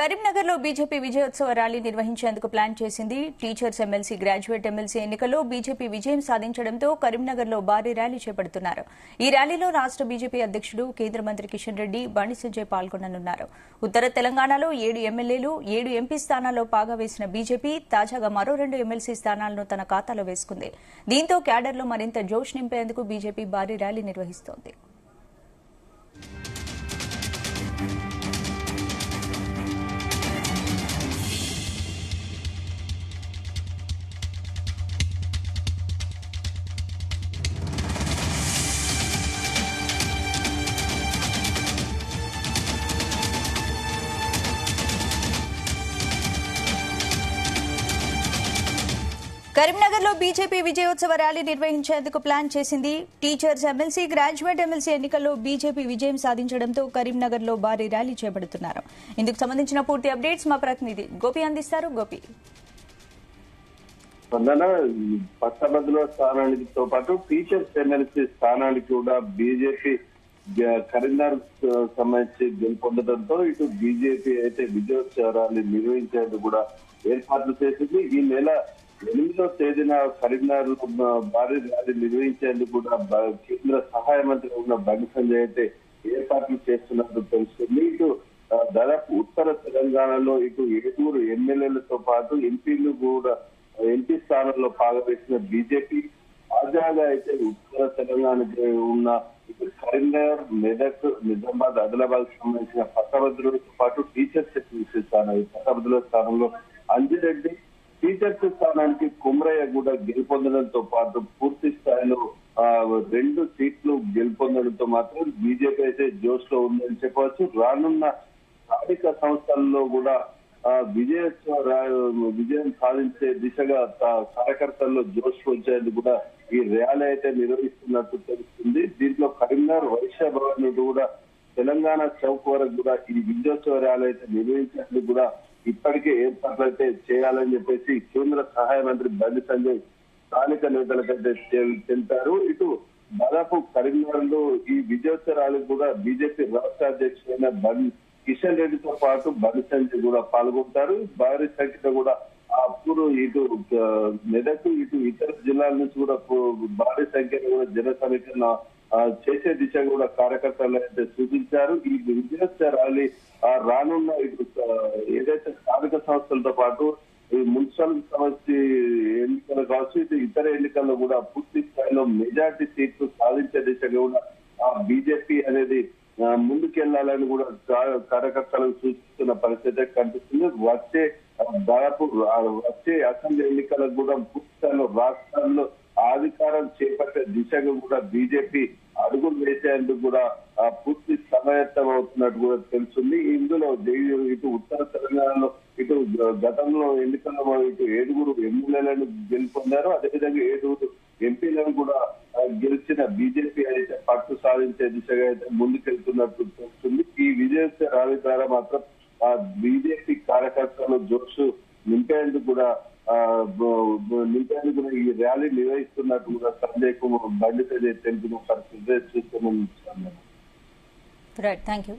కరీంనగర్ లో బీజేపీ విజయోత్సవ ర్యాలీ నిర్వహించేందుకు ప్లాన్ చేసింది. టీచర్స్ ఎమ్మెల్సీ, గ్రాడ్యుయేట్ ఎమ్మెల్సీ ఎన్నికల్లో బీజేపీ విజయం సాధించడంతో కరీంనగర్ లో భారీ ర్యాలీ చేపడుతున్నారు. ఈ ర్యాలీలో రాష్ట బీజేపీ అధ్యక్షుడు, కేంద్ర మంత్రి కిషన్ రెడ్డి, బండి సంజయ్ పాల్గొననున్నారు. ఉత్తర తెలంగాణలో 7 ఎమ్మెల్యేలు, 7 ఎంపీ స్థానాల్లో పాగా వేసిన బీజేపీ తాజాగా మరో 2 ఎమ్మెల్సీ స్థానాలను తన ఖాతాలో వేసుకుంది. దీంతో క్యాడర్లో మరింత జోష్ నింపేందుకు బీజేపీ భారీ ర్యాలీ నిర్వహిస్తోంది. కరీంనగర్ లో బీజేపీ విజయోత్సవ ర్యాలీ నిర్వహించేందుకు ప్లాన్ చేసింది. టీచర్స్ ఎమ్మెల్సీ, గ్రాడ్యుయేట్ ఎమ్మెల్సీ ఎన్నికల్లో బీజేపీ విజయం సాధించడంతో కరీంనగర్ లో భారీ ర్యాలీ చేపడుతున్నారు. ఇందుకు సంబంధించిన పూర్తి అప్డేట్స్ మా ప్రతినిధి గోపి అందిస్తారు. గోపి, పట్టభద్రుల స్థానానికితో పాటు టీచర్స్ ఎమ్మెల్సీ స్థానానికి కూడా బీజేపీ కరీంనగర్ సంబంధించి గెలుపొందడంతో ఇటు బీజేపీ అయితే విజయోత్సవ ర్యాలీ నిర్వహించేందుకు కూడా ఏర్పాట్లు చేసింది. ఈ నెల 8వ తేదీన కరీంనగర్ భారీ ర్యాలీ నిర్వహించేందుకు కూడా కేంద్ర సహాయ మంత్రి ఉన్న బండి సంజయ్ అయితే ఏర్పాట్లు చేస్తున్నట్టు తెలుస్తుంది. ఇటు దాదాపు ఉత్తర తెలంగాణలో ఇటు 7 ఎమ్మెల్యేలతో పాటు ఎంపీలు కూడా ఎంపీ స్థానంలో పాల్గొవేసిన బీజేపీ తాజాగా అయితే ఉత్తర తెలంగాణకి ఉన్న ఇటు కరీంనగర్, మెదక్, నిజామాబాద్, ఆదిలాబాద్ సంబంధించిన పట్టభద్రులతో పాటు టీచర్స్ స్థానం పట్టభద్రుల స్థానంలో అంజిరెడ్డి, టీచర్స్ స్థానానికి కుమ్రయ్య కూడా గెలుపొందడంతో పాటు పూర్తి స్థాయిలో 2 సీట్లు గెలుపొందడంతో మాత్రం బీజేపీ అయితే జోష్ లో ఉందని చెప్పవచ్చు. రానున్న స్థానిక సంస్థల్లో కూడా విజయం సాధించే దిశగా కార్యకర్తల్లో జోష్ వచ్చేందుకు కూడా ఈ ర్యాలీ అయితే నిర్వహిస్తున్నట్టు తెలుస్తుంది. దీంట్లో కరీంనగర్ వైశ్య భవన్ నుండి కూడా తెలంగాణ చౌక్ వరకు కూడా ఈ విజయోత్సవ ర్యాలీ అయితే నిర్వహించేందుకు కూడా ఇప్పటికే ఏర్పాట్లు అయితే చేయాలని చెప్పేసి కేంద్ర సహాయ మంత్రి బండి సంజయ్ స్థానిక నేతలకైతే తెలిపారు. ఇటు దాదాపు కరీంనగర్ లో ఈ విజయోత్సవ ర్యాలీ కూడా బీజేపీ రాష్ట్ర అధ్యక్షుడైన కిషన్ రెడ్డితో పాటు బండి సంజయ్ కూడా పాల్గొంటారు. భారీ సంఖ్యలో కూడా అప్పుడు ఇటు మెదక్, ఇటు ఇతర జిల్లాల నుంచి కూడా భారీ సంఖ్యలో కూడా జన సమీకరణ చేసే దిశగా కూడా కార్యకర్తలు అయితే సూచించారు. ఈ విజయోత్సవ ర్యాలీ రానున్న ఇటు ఏదైతే స్థానిక సంస్థలతో పాటు ఈ మున్సిపల్ సమస్య ఎన్నికలు కావచ్చు, ఇటు ఇతర ఎన్నికల్లో కూడా పూర్తి స్థాయిలో మెజార్టీ సీట్లు సాధించే దిశగా కూడా బీజేపీ అనేది ముందుకెళ్లాలని కూడా కార్యకర్తలకు సూచిస్తున్న పరిస్థితి కనిపిస్తుంది. వచ్చే అసెంబ్లీ ఎన్నికలకు కూడా పూర్తి స్థాయిలో రాష్ట్రాల్లో అధికారం చేపట్టే దిశగా కూడా బీజేపీ అడుగులు వేసేందుకు కూడా పూర్తి సమాయత్తం అవుతున్నట్టు కూడా తెలుస్తుంది. ఇందులో ఇటు ఉత్తర తెలంగాణలో ఇటు గతంలో ఎన్నికల్లో ఇటు 7 ఎమ్మెల్యేలను గెలుపొందారు. అదేవిధంగా 7 ఎంపీలను కూడా గెలిచిన బీజేపీ అయితే పట్టు సాధించే దిశగా అయితే ముందుకెళ్తున్నట్టు తెలుస్తుంది. ఈ విజయోత్సవ ర్యాలీ ద్వారా మాత్రం బీజేపీ కార్యకర్తలు జోష్ నింపేందుకు కూడా ఈ ర్యాలీ నిర్వహిస్తున్నట్టు కూడా సంజయ్ కుమార్ బండి సంజయ్ తెలిపిన పరిస్థితి చూస్తున్నాం. Thank you.